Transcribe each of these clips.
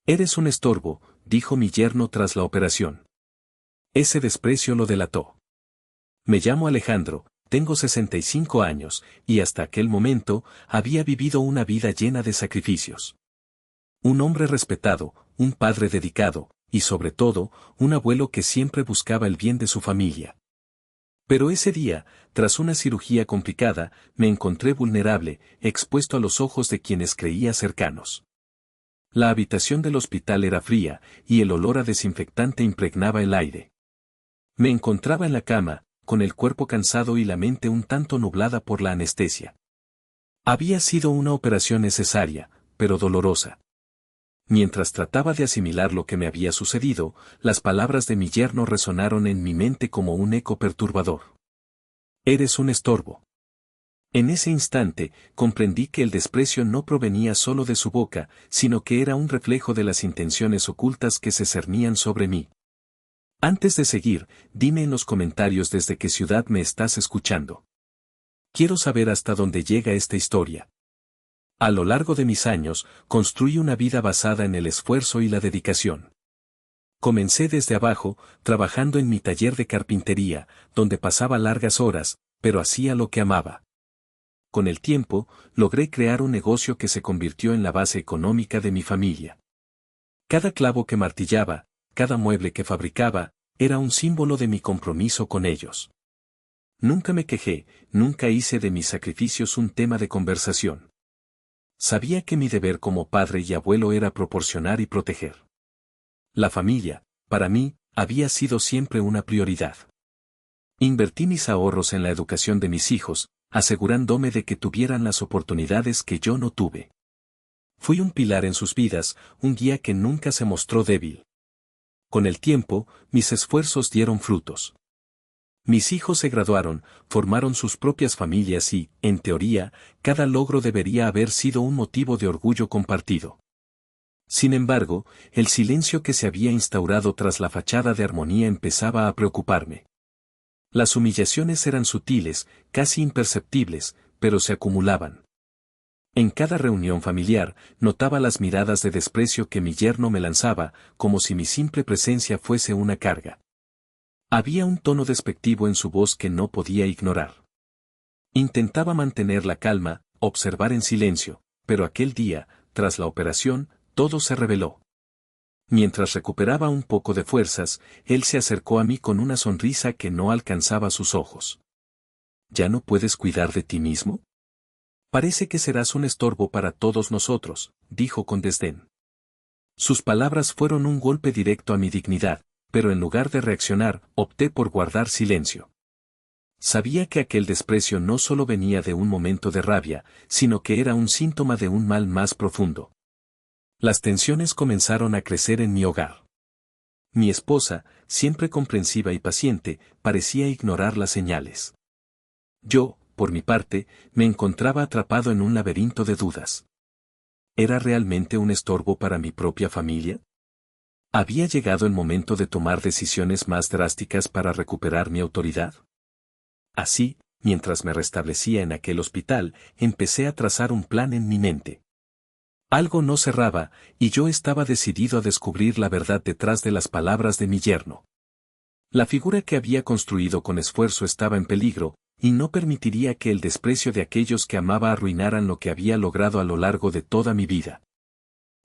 Eres un estorbo, dijo mi yerno tras la operación. Ese desprecio lo delató. Me llamo Alejandro, tengo 65 años, y hasta aquel momento había vivido una vida llena de sacrificios. Un hombre respetado, un padre dedicado, y sobre todo, un abuelo que siempre buscaba el bien de su familia. Pero ese día, tras una cirugía complicada, me encontré vulnerable, expuesto a los ojos de quienes creía cercanos. La habitación del hospital era fría, y el olor a desinfectante impregnaba el aire. Me encontraba en la cama, con el cuerpo cansado y la mente un tanto nublada por la anestesia. Había sido una operación necesaria, pero dolorosa. Mientras trataba de asimilar lo que me había sucedido, las palabras de mi yerno resonaron en mi mente como un eco perturbador. Eres un estorbo. En ese instante, comprendí que el desprecio no provenía solo de su boca, sino que era un reflejo de las intenciones ocultas que se cernían sobre mí. Antes de seguir, dime en los comentarios desde qué ciudad me estás escuchando. Quiero saber hasta dónde llega esta historia. A lo largo de mis años, construí una vida basada en el esfuerzo y la dedicación. Comencé desde abajo, trabajando en mi taller de carpintería, donde pasaba largas horas, pero hacía lo que amaba. Con el tiempo, logré crear un negocio que se convirtió en la base económica de mi familia. Cada clavo que martillaba, cada mueble que fabricaba, era un símbolo de mi compromiso con ellos. Nunca me quejé, nunca hice de mis sacrificios un tema de conversación. Sabía que mi deber como padre y abuelo era proporcionar y proteger. La familia, para mí, había sido siempre una prioridad. Invertí mis ahorros en la educación de mis hijos, asegurándome de que tuvieran las oportunidades que yo no tuve. Fui un pilar en sus vidas, un guía que nunca se mostró débil. Con el tiempo, mis esfuerzos dieron frutos. Mis hijos se graduaron, formaron sus propias familias y, en teoría, cada logro debería haber sido un motivo de orgullo compartido. Sin embargo, el silencio que se había instaurado tras la fachada de armonía empezaba a preocuparme. Las humillaciones eran sutiles, casi imperceptibles, pero se acumulaban. En cada reunión familiar, notaba las miradas de desprecio que mi yerno me lanzaba, como si mi simple presencia fuese una carga. Había un tono despectivo en su voz que no podía ignorar. Intentaba mantener la calma, observar en silencio, pero aquel día, tras la operación, todo se reveló. Mientras recuperaba un poco de fuerzas, él se acercó a mí con una sonrisa que no alcanzaba sus ojos. ¿Ya no puedes cuidar de ti mismo? Parece que serás un estorbo para todos nosotros, dijo con desdén. Sus palabras fueron un golpe directo a mi dignidad, pero en lugar de reaccionar, opté por guardar silencio. Sabía que aquel desprecio no solo venía de un momento de rabia, sino que era un síntoma de un mal más profundo. Las tensiones comenzaron a crecer en mi hogar. Mi esposa, siempre comprensiva y paciente, parecía ignorar las señales. Yo, por mi parte, me encontraba atrapado en un laberinto de dudas. ¿Era realmente un estorbo para mi propia familia? ¿Había llegado el momento de tomar decisiones más drásticas para recuperar mi autoridad? Así, mientras me restablecía en aquel hospital, empecé a trazar un plan en mi mente. Algo no cerraba, y yo estaba decidido a descubrir la verdad detrás de las palabras de mi yerno. La figura que había construido con esfuerzo estaba en peligro, y no permitiría que el desprecio de aquellos que amaba arruinaran lo que había logrado a lo largo de toda mi vida.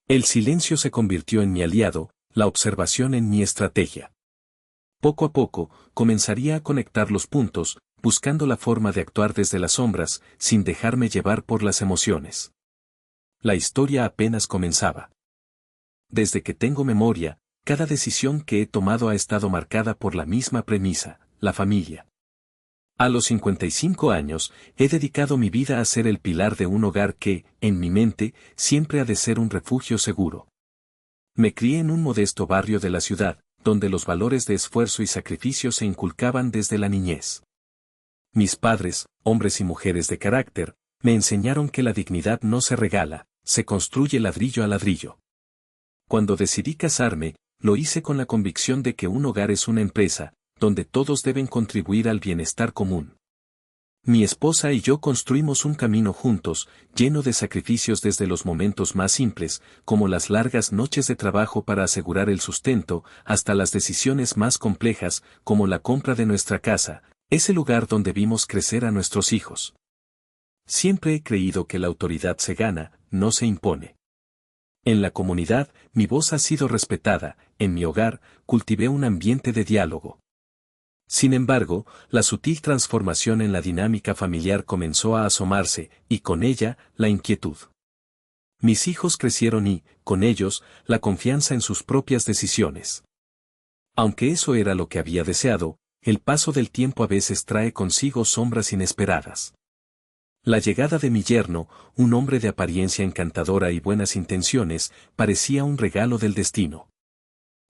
El silencio se convirtió en mi aliado, la observación en mi estrategia. Poco a poco, comenzaría a conectar los puntos, buscando la forma de actuar desde las sombras, sin dejarme llevar por las emociones. La historia apenas comenzaba. Desde que tengo memoria, cada decisión que he tomado ha estado marcada por la misma premisa, la familia. A los 55 años, he dedicado mi vida a ser el pilar de un hogar que, en mi mente, siempre ha de ser un refugio seguro. Me crié en un modesto barrio de la ciudad, donde los valores de esfuerzo y sacrificio se inculcaban desde la niñez. Mis padres, hombres y mujeres de carácter, me enseñaron que la dignidad no se regala, se construye ladrillo a ladrillo. Cuando decidí casarme, lo hice con la convicción de que un hogar es una empresa, donde todos deben contribuir al bienestar común. Mi esposa y yo construimos un camino juntos, lleno de sacrificios desde los momentos más simples, como las largas noches de trabajo para asegurar el sustento, hasta las decisiones más complejas, como la compra de nuestra casa, ese lugar donde vimos crecer a nuestros hijos. Siempre he creído que la autoridad se gana, no se impone. En la comunidad, mi voz ha sido respetada, en mi hogar, cultivé un ambiente de diálogo. Sin embargo, la sutil transformación en la dinámica familiar comenzó a asomarse, y con ella, la inquietud. Mis hijos crecieron y, con ellos, la confianza en sus propias decisiones. Aunque eso era lo que había deseado, el paso del tiempo a veces trae consigo sombras inesperadas. La llegada de mi yerno, un hombre de apariencia encantadora y buenas intenciones, parecía un regalo del destino.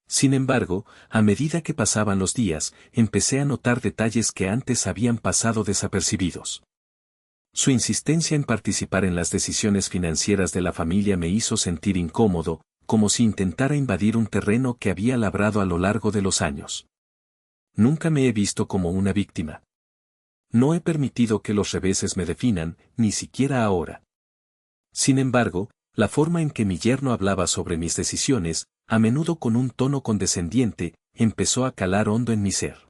Sin embargo, a medida que pasaban los días, empecé a notar detalles que antes habían pasado desapercibidos. Su insistencia en participar en las decisiones financieras de la familia me hizo sentir incómodo, como si intentara invadir un terreno que había labrado a lo largo de los años. Nunca me he visto como una víctima. No he permitido que los reveses me definan, ni siquiera ahora. Sin embargo, la forma en que mi yerno hablaba sobre mis decisiones, a menudo con un tono condescendiente, empezó a calar hondo en mi ser.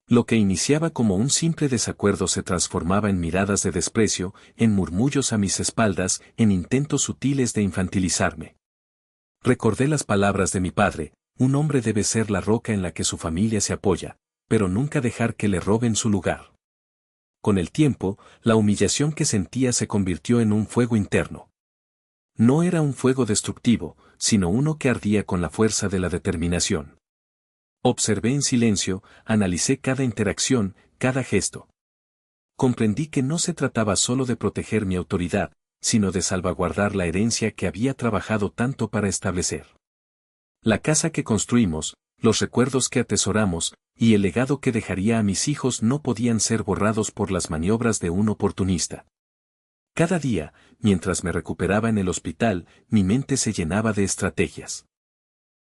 Lo que iniciaba como un simple desacuerdo se transformaba en miradas de desprecio, en murmullos a mis espaldas, en intentos sutiles de infantilizarme. Recordé las palabras de mi padre: un hombre debe ser la roca en la que su familia se apoya, pero nunca dejar que le roben su lugar. Con el tiempo, la humillación que sentía se convirtió en un fuego interno. No era un fuego destructivo, sino uno que ardía con la fuerza de la determinación. Observé en silencio, analicé cada interacción, cada gesto. Comprendí que no se trataba solo de proteger mi autoridad, sino de salvaguardar la herencia que había trabajado tanto para establecer. La casa que construimos, los recuerdos que atesoramos, y el legado que dejaría a mis hijos no podían ser borrados por las maniobras de un oportunista. Cada día, mientras me recuperaba en el hospital, mi mente se llenaba de estrategias.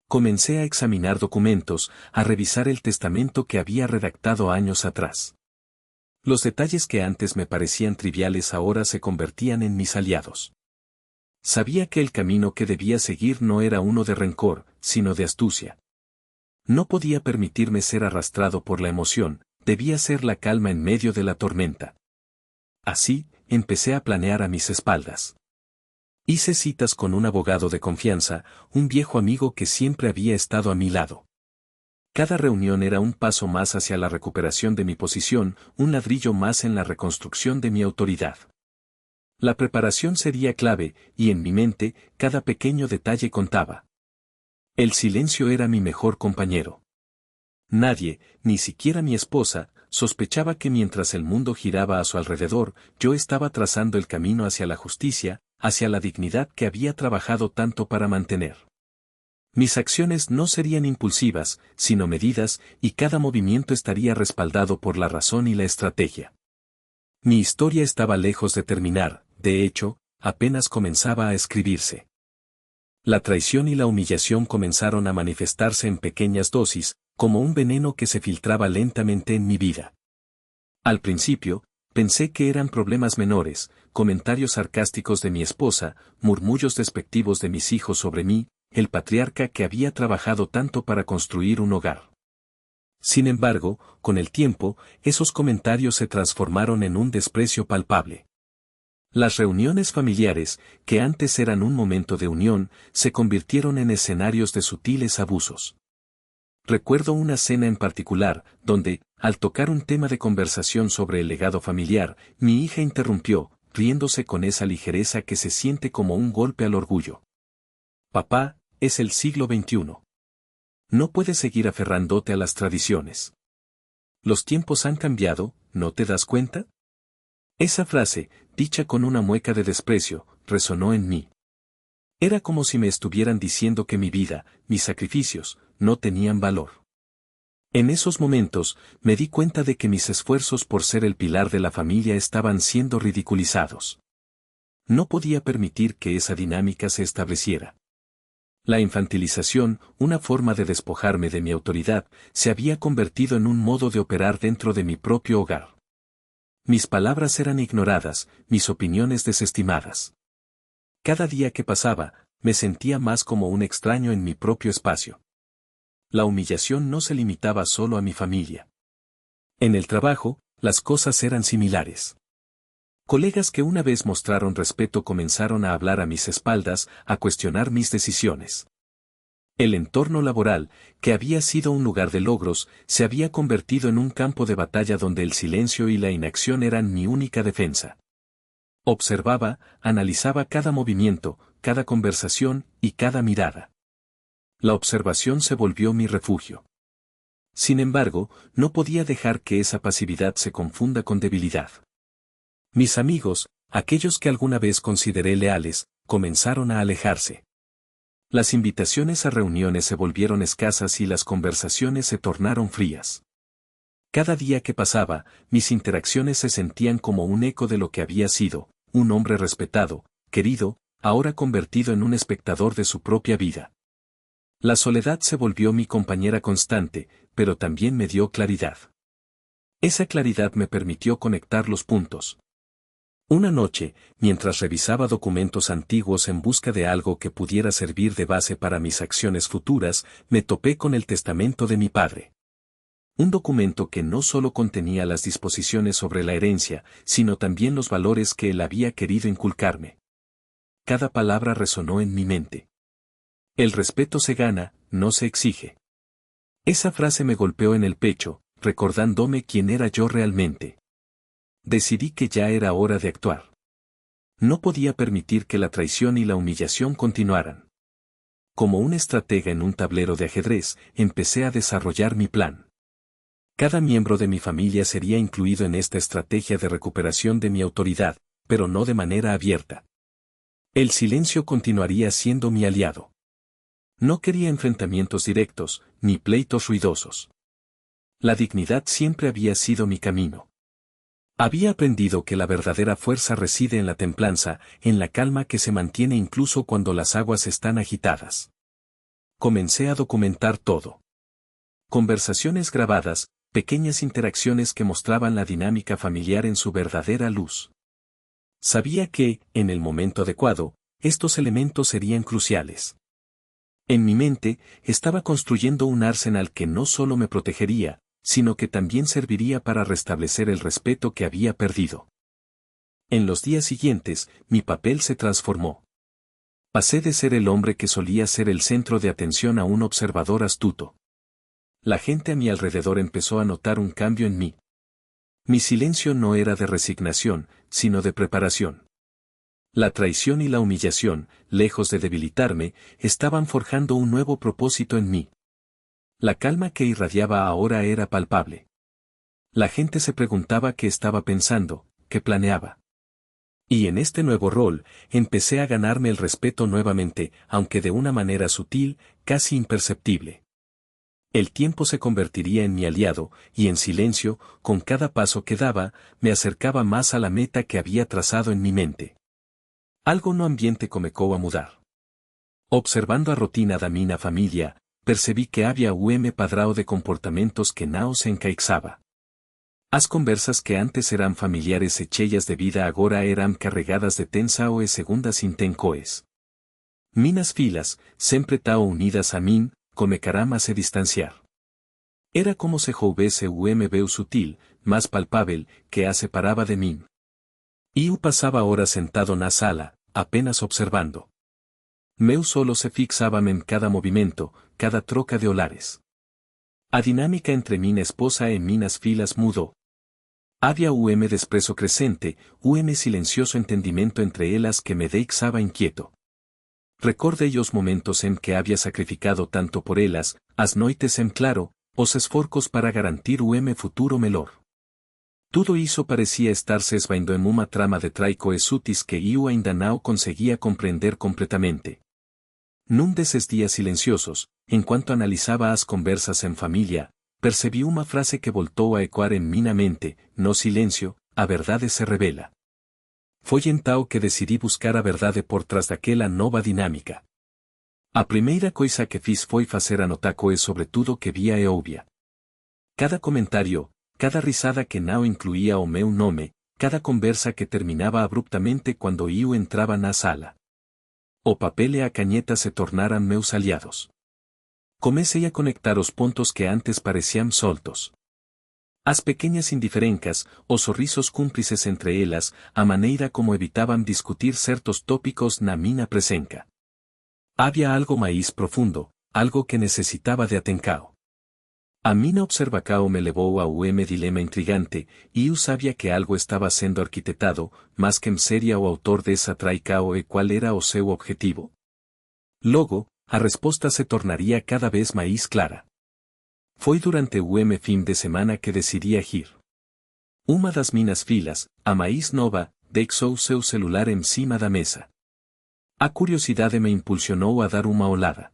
Comencé a examinar documentos, a revisar el testamento que había redactado años atrás. Los detalles que antes me parecían triviales ahora se convertían en mis aliados. Sabía que el camino que debía seguir no era uno de rencor, sino de astucia. No podía permitirme ser arrastrado por la emoción, debía ser la calma en medio de la tormenta. Así, empecé a planear a mis espaldas. Hice citas con un abogado de confianza, un viejo amigo que siempre había estado a mi lado. Cada reunión era un paso más hacia la recuperación de mi posición, un ladrillo más en la reconstrucción de mi autoridad. La preparación sería clave, y en mi mente, cada pequeño detalle contaba. El silencio era mi mejor compañero. Nadie, ni siquiera mi esposa, sospechaba que mientras el mundo giraba a su alrededor, yo estaba trazando el camino hacia la justicia, hacia la dignidad que había trabajado tanto para mantener. Mis acciones no serían impulsivas, sino medidas, y cada movimiento estaría respaldado por la razón y la estrategia. Mi historia estaba lejos de terminar, de hecho, apenas comenzaba a escribirse. La traición y la humillación comenzaron a manifestarse en pequeñas dosis, como un veneno que se filtraba lentamente en mi vida. Al principio, pensé que eran problemas menores, comentarios sarcásticos de mi esposa, murmullos despectivos de mis hijos sobre mí, el patriarca que había trabajado tanto para construir un hogar. Sin embargo, con el tiempo, esos comentarios se transformaron en un desprecio palpable. Las reuniones familiares, que antes eran un momento de unión, se convirtieron en escenarios de sutiles abusos. Recuerdo una cena en particular, donde, al tocar un tema de conversación sobre el legado familiar, mi hija interrumpió, riéndose con esa ligereza que se siente como un golpe al orgullo. Papá, es el siglo XXI. No puedes seguir aferrándote a las tradiciones. Los tiempos han cambiado, ¿no te das cuenta? Esa frase, dicha con una mueca de desprecio, resonó en mí. Era como si me estuvieran diciendo que mi vida, mis sacrificios, no tenían valor. En esos momentos, me di cuenta de que mis esfuerzos por ser el pilar de la familia estaban siendo ridiculizados. No podía permitir que esa dinámica se estableciera. La infantilización, una forma de despojarme de mi autoridad, se había convertido en un modo de operar dentro de mi propio hogar. Mis palabras eran ignoradas, mis opiniones desestimadas. Cada día que pasaba, me sentía más como un extraño en mi propio espacio. La humillación no se limitaba solo a mi familia. En el trabajo, las cosas eran similares. Colegas que una vez mostraron respeto comenzaron a hablar a mis espaldas, a cuestionar mis decisiones. El entorno laboral, que había sido un lugar de logros, se había convertido en un campo de batalla donde el silencio y la inacción eran mi única defensa. Observaba, analizaba cada movimiento, cada conversación y cada mirada. La observación se volvió mi refugio. Sin embargo, no podía dejar que esa pasividad se confunda con debilidad. Mis amigos, aquellos que alguna vez consideré leales, comenzaron a alejarse. Las invitaciones a reuniones se volvieron escasas y las conversaciones se tornaron frías. Cada día que pasaba, mis interacciones se sentían como un eco de lo que había sido, un hombre respetado, querido, ahora convertido en un espectador de su propia vida. La soledad se volvió mi compañera constante, pero también me dio claridad. Esa claridad me permitió conectar los puntos. Una noche, mientras revisaba documentos antiguos en busca de algo que pudiera servir de base para mis acciones futuras, me topé con el testamento de mi padre. Un documento que no solo contenía las disposiciones sobre la herencia, sino también los valores que él había querido inculcarme. Cada palabra resonó en mi mente. El respeto se gana, no se exige. Esa frase me golpeó en el pecho, recordándome quién era yo realmente. Decidí que ya era hora de actuar. No podía permitir que la traición y la humillación continuaran. Como un estratega en un tablero de ajedrez, empecé a desarrollar mi plan. Cada miembro de mi familia sería incluido en esta estrategia de recuperación de mi autoridad, pero no de manera abierta. El silencio continuaría siendo mi aliado. No quería enfrentamientos directos, ni pleitos ruidosos. La dignidad siempre había sido mi camino. Había aprendido que la verdadera fuerza reside en la templanza, en la calma que se mantiene incluso cuando las aguas están agitadas. Comencé a documentar todo. Conversaciones grabadas, pequeñas interacciones que mostraban la dinámica familiar en su verdadera luz. Sabía que, en el momento adecuado, estos elementos serían cruciales. En mi mente, estaba construyendo un arsenal que no solo me protegería, sino que también serviría para restablecer el respeto que había perdido. En los días siguientes, mi papel se transformó. Pasé de ser el hombre que solía ser el centro de atención a un observador astuto. La gente a mi alrededor empezó a notar un cambio en mí. Mi silencio no era de resignación, sino de preparación. La traición y la humillación, lejos de debilitarme, estaban forjando un nuevo propósito en mí. La calma que irradiaba ahora era palpable. La gente se preguntaba qué estaba pensando, qué planeaba. Y en este nuevo rol, empecé a ganarme el respeto nuevamente, aunque de una manera sutil, casi imperceptible. El tiempo se convertiría en mi aliado, y en silencio, con cada paso que daba, me acercaba más a la meta que había trazado en mi mente. Algo no ambiente comecou a mudar. Observando a rotina da minha família, percebi que havia padrao de comportamentos que não se encaixava. As conversas que antes eran familiares e cheias de vida agora eran carregadas de tensa e segundas intencoes. Minas filas, sempre tão unidas a mim, comecará se distanciar. Era como se houvese veu sutil, más palpável, que a separaba de mim. Eu pasaba horas sentado na sala, apenas observando. Meu solo se fixaba en cada movimento, cada troca de olares. A dinámica entre minha esposa e minas filas mudou. Había desprezo crescente, silencioso entendimento entre elas que me deixava inquieto. Recordei os momentos en que había sacrificado tanto por elas, as noites en claro, os esforcos para garantir futuro melhor. Tudo isso parecia estar se esvaindo en uma trama de traico e sutis que eu ainda não conseguia compreender completamente. Num desses dias silenciosos, enquanto analisaba as conversas en familia, percebi uma frase que voltou a ecoar en minha mente: no silencio, a verdade se revela. Foi então que decidi buscar a verdade por trás daquela nova dinámica. A primeira coisa que fiz foi fazer anotacoes sobre tudo que via e ouvia. Cada comentário, cada risada que não incluía o meu nome, cada conversa que terminaba abruptamente cuando iu entraba na sala. O papel e a cañeta se tornaran meus aliados. Comecei a conectar os pontos que antes parecían soltos. As pequeñas indiferencas, os sorrisos cúmplices entre elas, a maneira como evitaban discutir certos tópicos na mina presenca. Había algo máis profundo, algo que necesitaba de atencao. A mina observacao me levou a dilema intrigante, e eu sabia que algo estaba sendo arquitetado, mas que seria o autor desa traicao e qual era o seu objetivo. Logo, a resposta se tornaría cada vez máis clara. Foi durante o fin de semana que decidí agir. Uma das minas filas, a máis nova, deixou seu celular em cima da mesa. A curiosidade me impulsionou a dar uma olhada.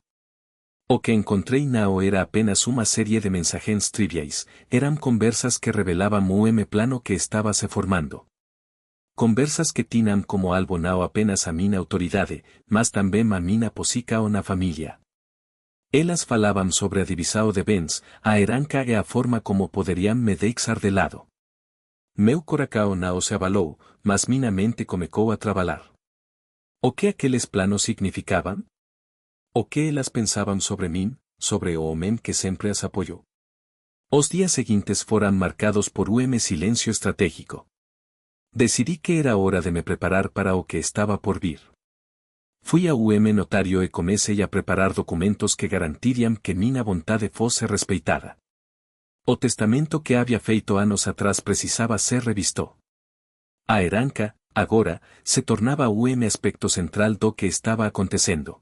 O que encontrei nao era apenas uma série de mensagens triviais, eram conversas que revelaban o plano que estaba se formando. Conversas que tinham como alvo nao apenas a mina autoridade, mas também a mina posicao na familia. Elas falaban sobre a divisao de bens, a heranca e a forma como poderiam me deixar de lado. Meu coracao nao se abalou, mas mina mente comecou a trabalhar. O que aqueles planos significaban? O que elas pensaban sobre min, sobre o homem que sempre as apoiou? Os días seguintes foran marcados por silencio estratégico. Decidí que era hora de me preparar para o que estaba por vir. Fui a notario e comecei a preparar documentos que garantirían que mina vontade fosse respeitada. O testamento que había feito anos atrás precisaba ser revisto. A heranca, agora, se tornaba o aspecto central do que estaba acontecendo.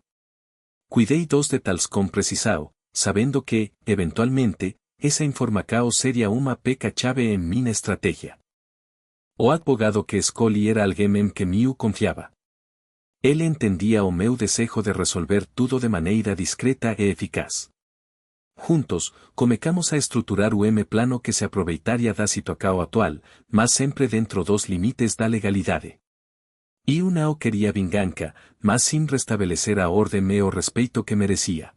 Cuidei dos detalhes com precisao, sabendo que, eventualmente, esa informação seria uma peca chave em minha estratégia. O advogado que escolhi era alguém em que eu confiava. Ele entendia o meu desejo de resolver tudo de maneira discreta e eficaz. Juntos, comecamos a estruturar o plano que se aproveitaria da situação atual, mas sempre dentro dos limites da legalidade. Eu não queria vingança, mas sin restabelecer a ordem e o respeito que merecia.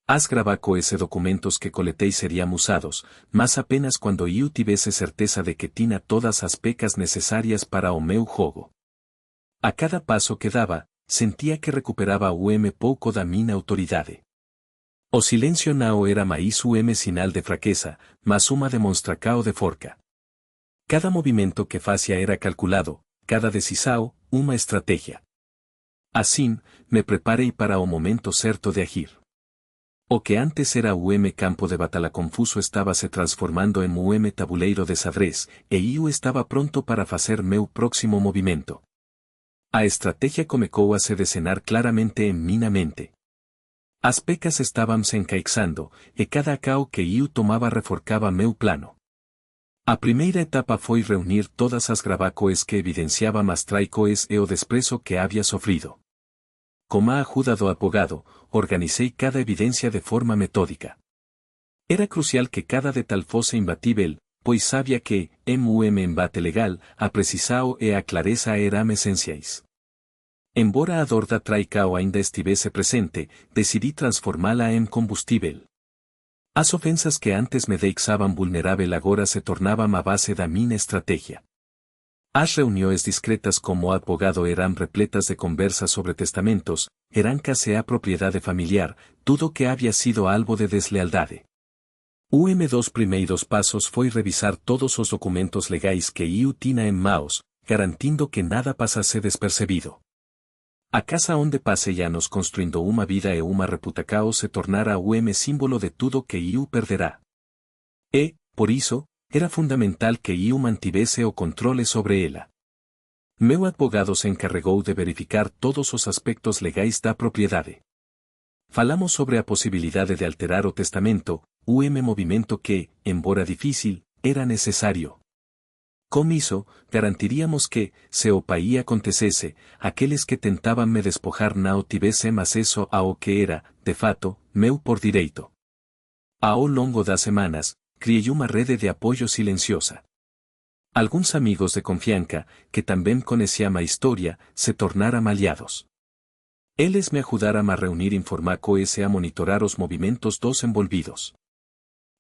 As gravacoes e documentos que coletei seriam usados, mas apenas quando eu tivesse certeza de que tinha todas as pecas necessárias para o meu jogo. A cada passo que dava, sentia que recuperava o pouco da minha autoridade. O silencio nao era máis sinal de fraqueza, mas uma demonstração de forca. Cada movimento que fazia era calculado, cada decisão, uma estratégia. Assim, me preparei para o momento certo de agir. O que antes era o campo de batalha confuso estaba se transformando em o tabuleiro de xadrez, e eu estava pronto para fazer meu próximo movimento. A estratégia comecou a se desenhar claramente em minha mente. As pecas estavam se encaixando, e cada acao que eu tomava reforcava meu plano. A primeira etapa foi reunir todas as gravacoes que evidenciaban as traicoes e o desprezo que había sofrido. Com a ajuda do advogado, organicei cada evidencia de forma metódica. Era crucial que cada detal fosse imbatível, pois sabia que, em embate legal, a precisao e a clareza eram essenciais. Embora a dor da traicao ainda estivese presente, decidí transformá-la em combustível. As ofensas que antes me deixaban vulnerável agora se tornavam a base da minha estratégia. As reuniões discretas como advogado eram repletas de conversas sobre testamentos, herancas e a propriedade familiar, tudo que havia sido alvo de deslealdade. Dos primeiros passos foi revisar todos os documentos legais que eu tinha em mãos, garantindo que nada passasse despercebido. A casa onde passei anos construindo uma vida e uma reputação se tornara o símbolo de tudo que eu perderá. E, por isso, era fundamental que eu mantivesse o controle sobre ela. Meu advogado se encarregou de verificar todos os aspectos legais da propriedade. Falamos sobre a possibilidade de alterar o testamento, o movimento que, embora difícil, era necessário. Com isso, garantiríamos que, se o pai acontecesse, aqueles que tentaban me despojar não tivessem acesso ao que era, de fato, meu por direito. Ao longo das semanas, criei uma rede de apoio silenciosa. Alguns amigos de confiança, que também conheciam a história, se tornaram aliados. Eles me ajudaram a reunir informações e a monitorar os movimentos dos envolvidos.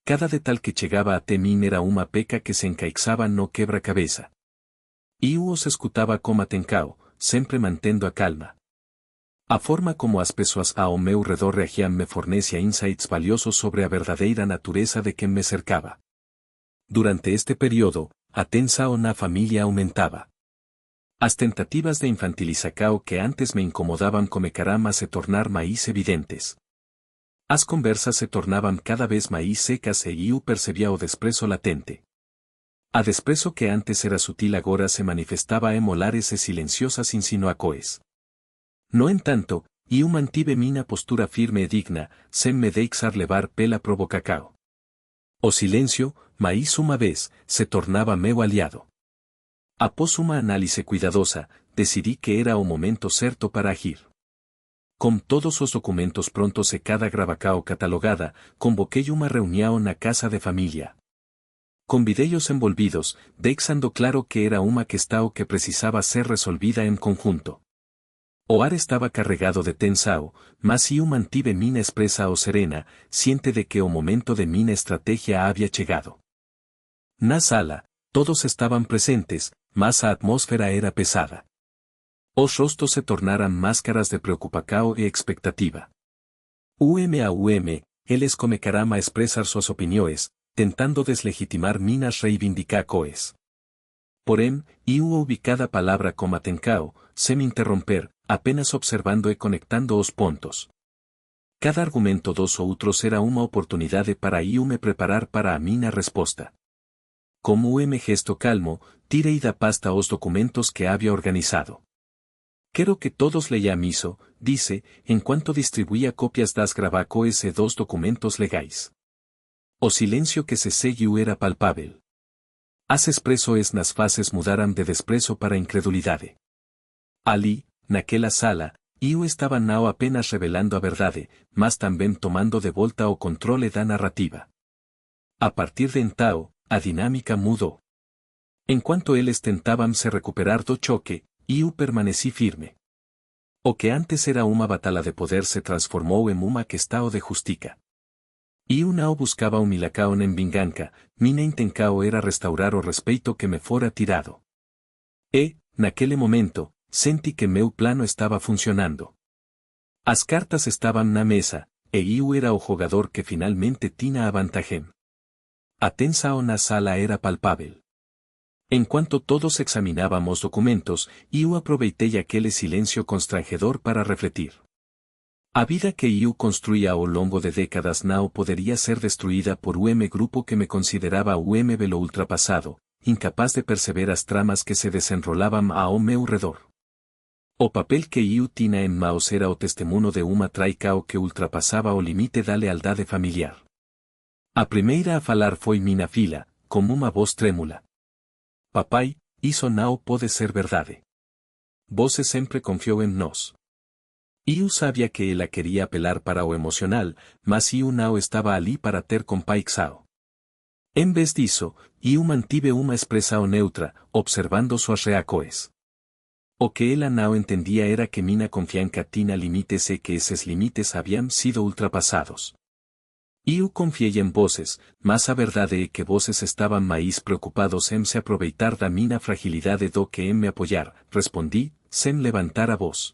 Cada detal que chegava até mim era uma peca que se encaixava no quebra-cabeça. Iu os escutava como atencao, sempre mantendo a calma. A forma como as pessoas ao meu redor reagiam me fornecia insights valiosos sobre a verdadeira natureza de quem me cercava. Durante este período, a tensão na família aumentava. As tentativas de infantilizar que antes me incomodaban come caramba se tornar mais evidentes. As conversas se tornaban cada vez mais secas e eu percebia o desprezo latente. A desprezo que antes era sutil agora se manifestaba en molares e silenciosas insinuacoes. No entanto, eu mantive mina postura firme e digna, sem me deixar levar pela provocacao. O silencio, mais uma vez, se tornaba meu aliado. Após uma análise cuidadosa, decidi que era o momento certo para agir. Com todos os documentos prontos e cada gravacao catalogada, convoquei uma reunião na casa de família. Convidei os envolvidos, deixando claro que era uma questão que precisava ser resolvida en conjunto. O ar estaba carregado de tensão, mas eu mantive mina expresa o serena, ciente de que o momento de mina estrategia había chegado. Na sala, todos estaban presentes, mas a atmósfera era pesada. Os rostros se tornaran máscaras de preocupação e expectativa. Eles começaram a expressar suas opiniões, tentando deslegitimar minas reivindicacoes. Porém, eu ouvi cada palavra como atencao, sem interromper, apenas observando e conectando os pontos. Cada argumento dos outros era uma oportunidade para eu me preparar para a minha resposta. Como gesto calmo, tirei da pasta os documentos que había organizado. Quero que todos leiam isso, disse, enquanto distribuía copias das gravacoes e dos documentos legais. O silencio que se seguiu era palpável. As expresoes nas faces mudaram de desprezo para incredulidade. Ali, naquela sala, eu estava não apenas revelando a verdade, mas também tomando de volta o controle da narrativa. A partir de então, a dinámica mudou. Enquanto eles tentavam se recuperar do choque, eu permaneci firme. O que antes era uma batalha de poder se transformou em uma questão de justiça. Eu não buscava humilhacao nem vingança, minha intenção era restaurar o respeito que me fora tirado. E, naquele momento, senti que meu plano estava funcionando. As cartas estavam na mesa, e eu era o jogador que finalmente tinha a vantagem. A tensão na sala era palpável. Enquanto todos examinábamos documentos, eu aproveitei aquele silêncio constrangedor para refletir. A vida que eu construía ao longo de décadas não poderia ser destruída por grupo que me considerava velo ultrapassado, incapaz de perceber as tramas que se desenrolavam ao meu redor. O papel que eu tinha em mãos era o testemunho de uma traicao que ultrapassava o limite da lealdade familiar. A primeira a falar foi minha filha, com uma voz trêmula. Papai, isso não pode ser verdade. Você sempre confiou em nós. Eu sabia que ela queria apelar para o emocional, mas eu não estava ali para ter compaixão. Em vez disso, eu mantive uma expressão neutra, observando suas reações. O que ela não entendia era que minha confiança tinha limites e que esses limites haviam sido ultrapassados. Eu confiei em vocês, mas a verdade é que vocês estavam mais preocupados em se aproveitar da minha fragilidade do que em me apoiar, respondi, sem levantar a voz.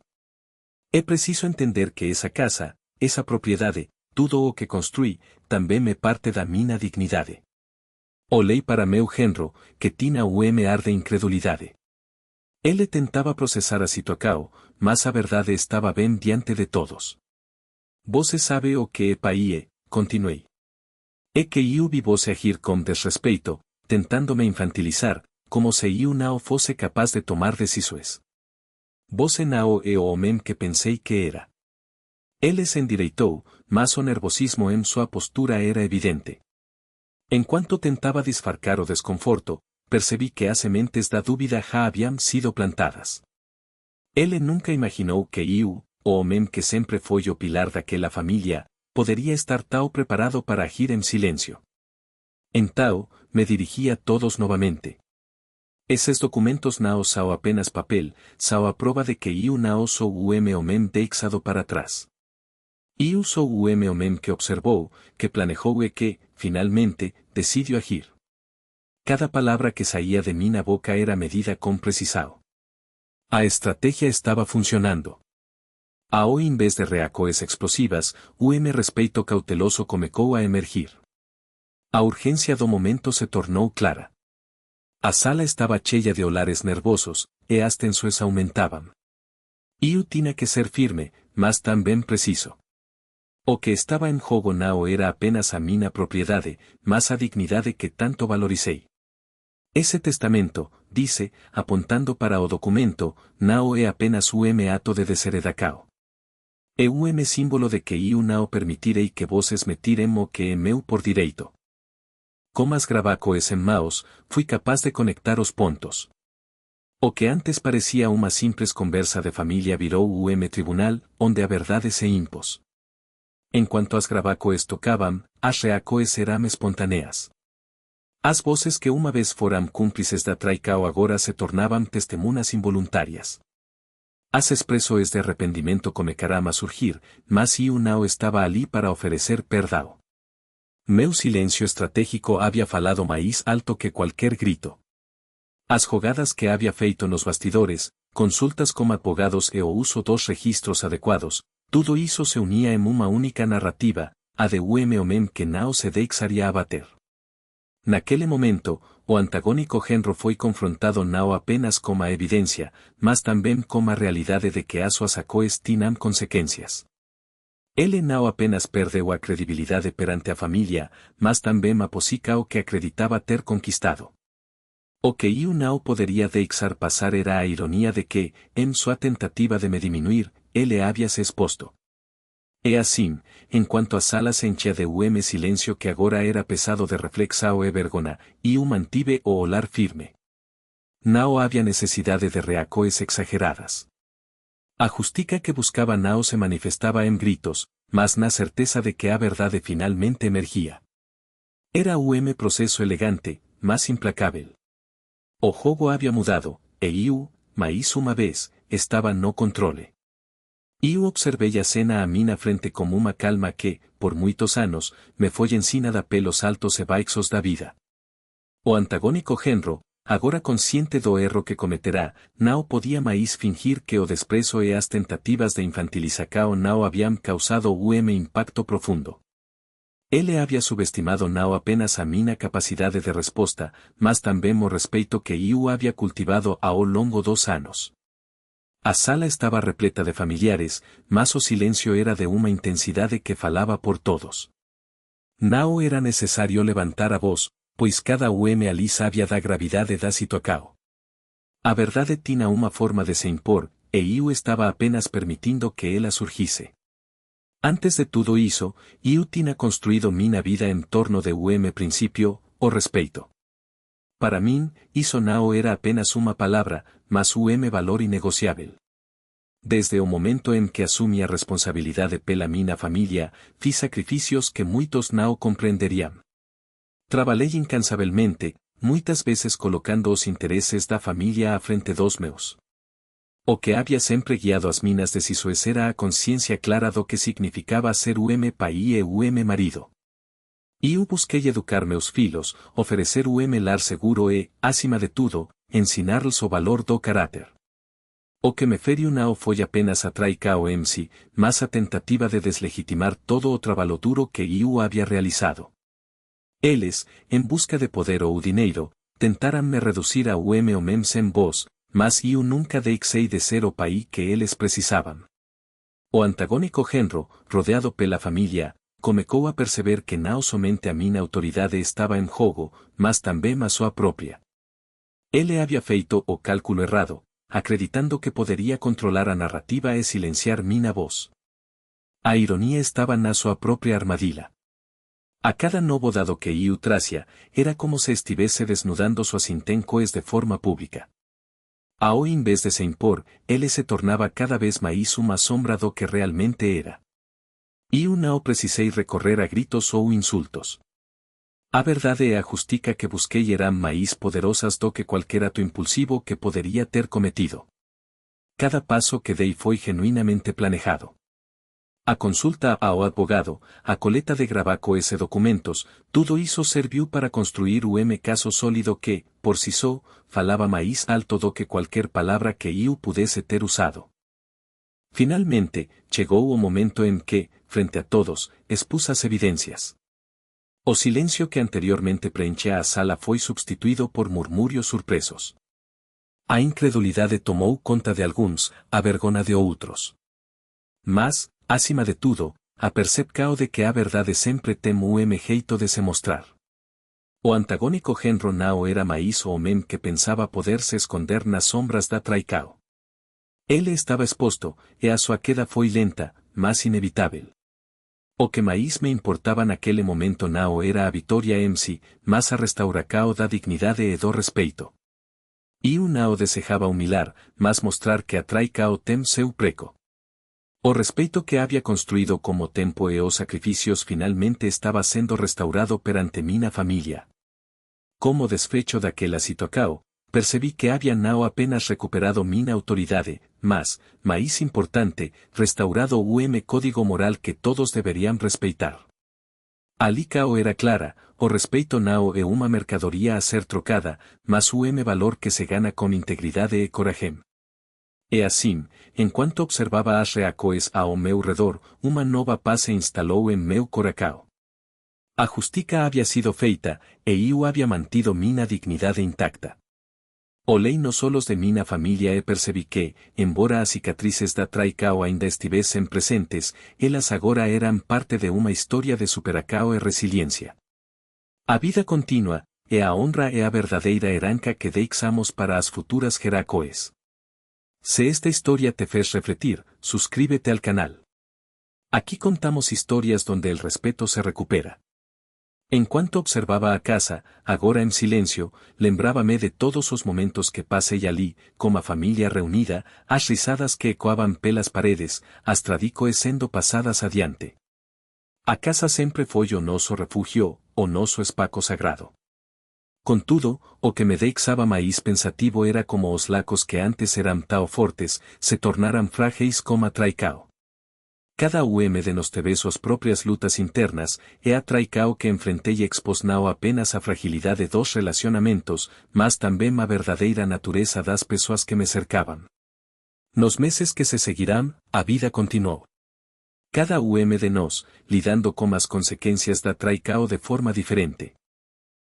É preciso entender que essa casa, essa propriedade, tudo o que construí, também me parte da minha dignidade. Olhei para meu genro, que tinha ar de incredulidade. Ele tentava processar a situação, mas a verdade estava bem diante de todos. Você sabe o que é pai, continuei. É que eu vi você agir com desrespeito, tentando me infantilizar, como se eu não fosse capaz de tomar decisões. Você não é o homem que pensei que era. Ele se endireitou, mas o nervosismo em sua postura era evidente. Enquanto tentava disfarçar o desconforto, percebi que as sementes da dúvida já haviam sido plantadas. Ele nunca imaginou que eu, o homem que sempre foi o pilar daquela família, poderia estar tão preparado para agir em silêncio. Então, me dirigi a todos novamente. Esses documentos não são apenas papel, são a prova de que eu não sou o homem deixado para trás. Eu sou o homem que observou, que planejou e que, finalmente, decidiu agir. Cada palabra que saía de mina boca era medida con precisao. A estrategia estaba funcionando. A hoy en vez de reacoes explosivas, respeito cauteloso comecou a emergir. A urgencia do momento se tornou clara. A sala estaba cheia de olares nervosos, e as tensões aumentaban. Iu tinha que ser firme, mas tamén preciso. O que estaba en jogo nao era apenas a mina propiedade, mas a dignidade que tanto valoricei. Ese testamento, dice, apontando para o documento, nao é apenas ato de desheredacao. É símbolo de que iu nao permitirei que voses metirem o que é meu por direito. Comas gravacoes en maos, fui capaz de conectar os pontos. O que antes parecía uma simples conversa de familia virou tribunal, onde a verdade se impos. En cuanto as gravacoes tocaban, as reacoes eram espontaneas. As voces que uma vez foram cúmplices da traicao agora se tornaban testemunhas involuntarias. As expresoes de arrependimento comecaram a surgir, mas iu nao estaba ali para oferecer perdão. Meu silencio estratégico había falado máis alto que cualquier grito. As jogadas que había feito nos bastidores, consultas con advogados e o uso dos registros adecuados, tudo iso se unía en unha única narrativa, a de homem que nao se deixaría abater. Naquele momento, o antagónico genro foi confrontado nao apenas como a evidencia, mas tamén como a realidade de que as súas acoes tinham consequencias. Ele nao apenas perdeu a credibilidade perante a familia, mas tamén a posica o que acreditaba ter conquistado. O que iu nao podería deixar pasar era a ironía de que, en súa tentativa de me diminuir, ele habíase exposto. E assim, enquanto a sala se enchia de silencio que agora era pesado de reflexao e vergona, iu mantive o olar firme. Nao había necesidade de reacoes exageradas. A justica que buscaba nao se manifestaba en gritos, mas na certeza de que a verdade finalmente emergía. Era proceso elegante, mas implacável. O jogo había mudado, e iu, máis uma vez, estaba no controle. Iu observei a cena a mina frente como uma calma que, por muitos anos, me foi ensinada pelos altos e baixos da vida. O antagónico genro, agora consciente do erro que cometerá, nao podía máis fingir que o desprezo e as tentativas de infantilizacao nao habían causado impacto profundo. Ele había subestimado nao apenas a mina capacidade de resposta, mas tamén o respeito que iu había cultivado ao longo dos anos. A sala estaba repleta de familiares, mas o silencio era de uma intensidade que falaba por todos. Nao era necesario levantar a voz, pois cada ali sabia da gravidade da situação. A verdade tinha uma forma de se impor, e iu estaba apenas permitindo que ela surgisse. Antes de tudo isso, iu tinha construído mina vida en torno de principio, o respeito. Para min, iso nao era apenas uma palavra, mas valor inegociável. Desde o momento en que asumi a responsabilidade pela mina familia, fiz sacrificios que muitos nao compreenderían. Trabalhei incansavelmente, muitas veces colocando os intereses da familia à frente dos meus. O que había sempre guiado as minas decisões era a consciência clara do que significava ser pai e marido. Eu busquei educar meus filhos, oferecer lar seguro e, acima de tudo, ensinar-lhes o valor do caráter. O que me feriu nao foi apenas a traica o MC, mas a tentativa de deslegitimar todo o trabalho duro que eu había realizado. Eles, en busca de poder ou dinheiro, tentaram-me reducir a homem sem voz, mas eu nunca deixei de ser o pai que eles precisavam. O antagónico genro, rodeado pela familia, comecou a perceber que não somente a minha autoridade estava em jogo, mas também a sua própria. Ele havia feito o cálculo errado, acreditando que poderia controlar a narrativa e silenciar minha voz. A ironia estava na sua própria armadilha. A cada novo dado que eu trazia, era como se estivesse desnudando suas intencoes de forma pública. Ao em vez de se impor, ele se tornava cada vez mais uma sombra do que realmente era. Eu não precisei recorrer a gritos ou insultos. A verdade e a justica que busquei eram mais poderosas do que qualquer ato impulsivo que poderia ter cometido. Cada passo que dei foi genuinamente planejado. A consulta ao advogado, a coleta de gravaco ese documentos, tudo iso serviu para construir caso sólido que, por si só, falaba máis alto do que cualquier palabra que iu pudese ter usado. Finalmente, chegou o momento en que, frente a todos, expus as evidencias. O silencio que anteriormente preenchea a sala foi substituído por murmurios surpresos. A incredulidade tomou conta de algúns, a vergona de outros. Mas, acima de tudo, a percepcao de que a verdade sempre ten jeito de se mostrar. O antagónico genro nao era máis o homem que pensaba poderse esconder nas sombras da traicao. Ele estaba exposto, e a súa queda foi lenta, mas inevitável. O que máis me importaba naquele momento nao era a vitoria en si, mas a restauracao da dignidade e do respeito. E un nao desejaba humilar, mas mostrar que a traicao ten seu preco. O respeito que había construído como tempo e os sacrificios finalmente estaba sendo restaurado perante mina familia. Como desfecho daquela situação, percebi que había nao apenas recuperado mina autoridade, mas, máis importante, restaurado o código moral que todos deberían respeitar. Ali cao era clara, o respeito nao é unha mercadoría a ser trocada, mas o valor que se gana con integridade e coragem. E assim, enquanto observaba as reacoes ao meu redor, uma nova paz se instalou en meu coracao. A justica había sido feita, e eu había mantido mina dignidade intacta. Olei nos solos de mina familia e percebi que, embora as cicatrices da traicao ainda estivesen presentes, elas agora eran parte de uma historia de superacao e resiliencia. A vida continua, e a honra é a verdadeira heranca que deixamos para as futuras geracoes. Si esta historia te fez refletir, suscríbete al canal. Aquí contamos historias donde el respeto se recupera. En cuanto observaba a casa, agora en silencio, lembrábame de todos os momentos que pasei ali, como a familia reunida, as risadas que ecoaban pelas paredes, as tradicoes sendo pasadas adiante. A casa sempre foi o noso refugio, o noso espaco sagrado. Contudo, o que me deixaba máis pensativo era como os lacos que antes eran tao fortes, se tornaran frágeis como a traicao. Cada de nos teve suas propias lutas internas, e a traicao que enfrentei expos nao apenas a fragilidade dos relacionamentos, mas tamén a verdadeira natureza das persoas que me cercaban. Nos meses que se seguirán, a vida continuou. Cada de nós, lidando con as consecuencias da traicao de forma diferente.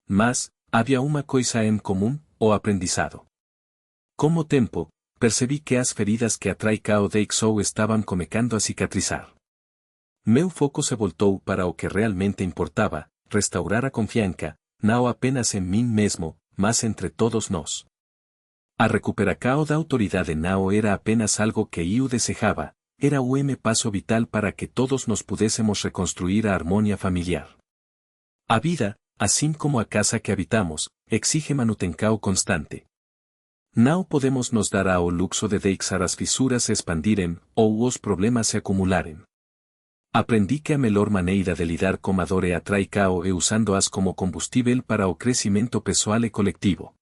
Mas, había uma coisa en común, o aprendizado. Como tempo, percebi que as feridas que a traicao deixou estaban comecando a cicatrizar. Meu foco se voltou para o que realmente importaba, restaurar a confianza, não apenas en min mesmo, mas entre todos nós. A recuperação da autoridade não era apenas algo que eu desejaba, era o paso vital para que todos nos pudéssemos reconstruir a armonía familiar. A vida, assim como a casa que habitamos, exige manutenção constante. Não podemos nos dar ao luxo de deixar as fisuras se expandirem ou os problemas se acumularem. Aprendi que a melhor maneira de lidar com a dor é a traicao e usando-as como combustível para o crescimento pessoal e coletivo.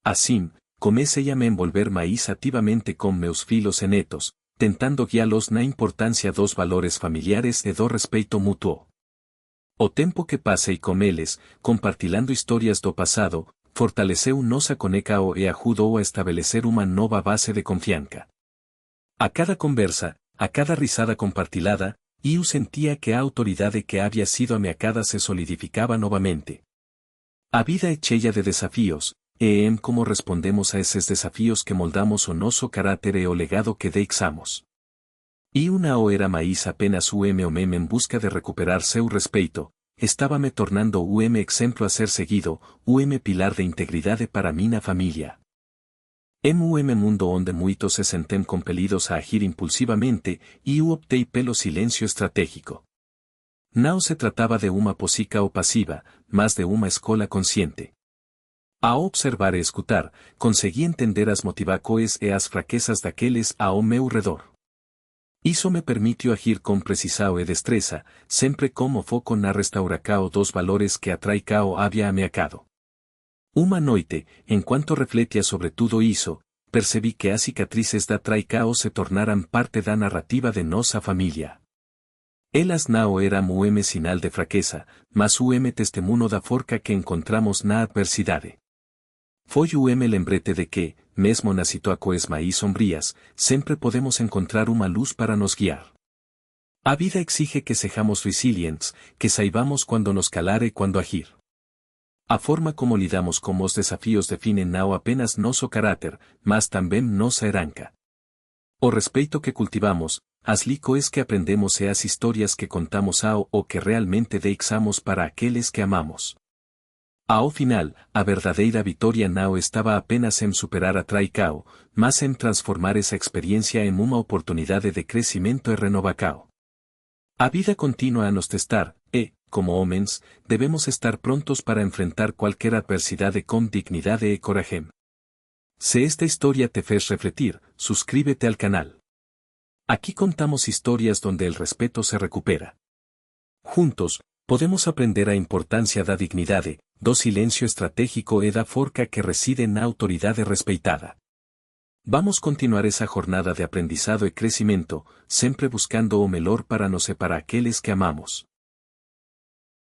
Assim, comecei a me envolver mais ativamente com meus filhos e netos, tentando guiá-los na importância dos valores familiares e do respeito mútuo. O tempo que passei com eles, compartilhando histórias do passado, fortaleceu nossa conexão e ajudou a estabelecer uma nova base de confiança. A cada conversa, a cada risada compartilhada, eu sentia que a autoridade que havia sido ameacada se solidificava novamente. A vida é cheia de desafios, e é como respondemos a esses desafios que moldamos o nosso caráter e o legado que deixamos. E não era mais apenas o homem em busca de recuperar seu respeito, estaba me tornando o exemplo a ser seguido, o pilar de integridade para minha família. Mundo onde muitos se sentem compelidos a agir impulsivamente, e eu optei pelo silêncio estratégico. Não se tratava de uma posica ou pasiva, mas de uma escola consciente. Ao observar e escutar, consegui entender as motivações e as fraquezas daqueles ao meu redor. Isso me permitiu agir com precisão e destreza, sempre como foco na restauração dos valores que a traicao havia ameacado. Uma noite, enquanto refletia sobre tudo isso, percebi que as cicatrices da traicao se tornaram parte da narrativa de nossa família. Elas nao era mueme sinal de fraqueza, mas testemunho da forca que encontramos na adversidade. Foi lembrete de que, mesmo nas situações mais sombrias, sempre podemos encontrar uma luz para nos guiar. A vida exige que sejamos resilientes, que saibamos quando nos calar e quando agir. A forma como lidamos com os desafios define não apenas nosso caráter, mas também nossa herança. O respeito que cultivamos, as lições que aprendemos e as histórias que contamos ao o que realmente deixamos para aqueles que amamos. Ao final, a verdadeira vitória não estava apenas em superar a traicao, mas em transformar essa experiência em uma oportunidade de crescimento e renovação. A vida continua a nos testar, e, como homens, devemos estar prontos para enfrentar qualquer adversidade com dignidade e coragem. Se esta historia te fez refletir, suscríbete al canal. Aquí contamos historias donde el respeto se recupera. Juntos, podemos aprender a importância da dignidade, do silencio estratégico e da forca que reside na autoridade respeitada. Vamos continuar esa jornada de aprendizado e crescimento, sempre buscando o melhor para nos e para aqueles que amamos.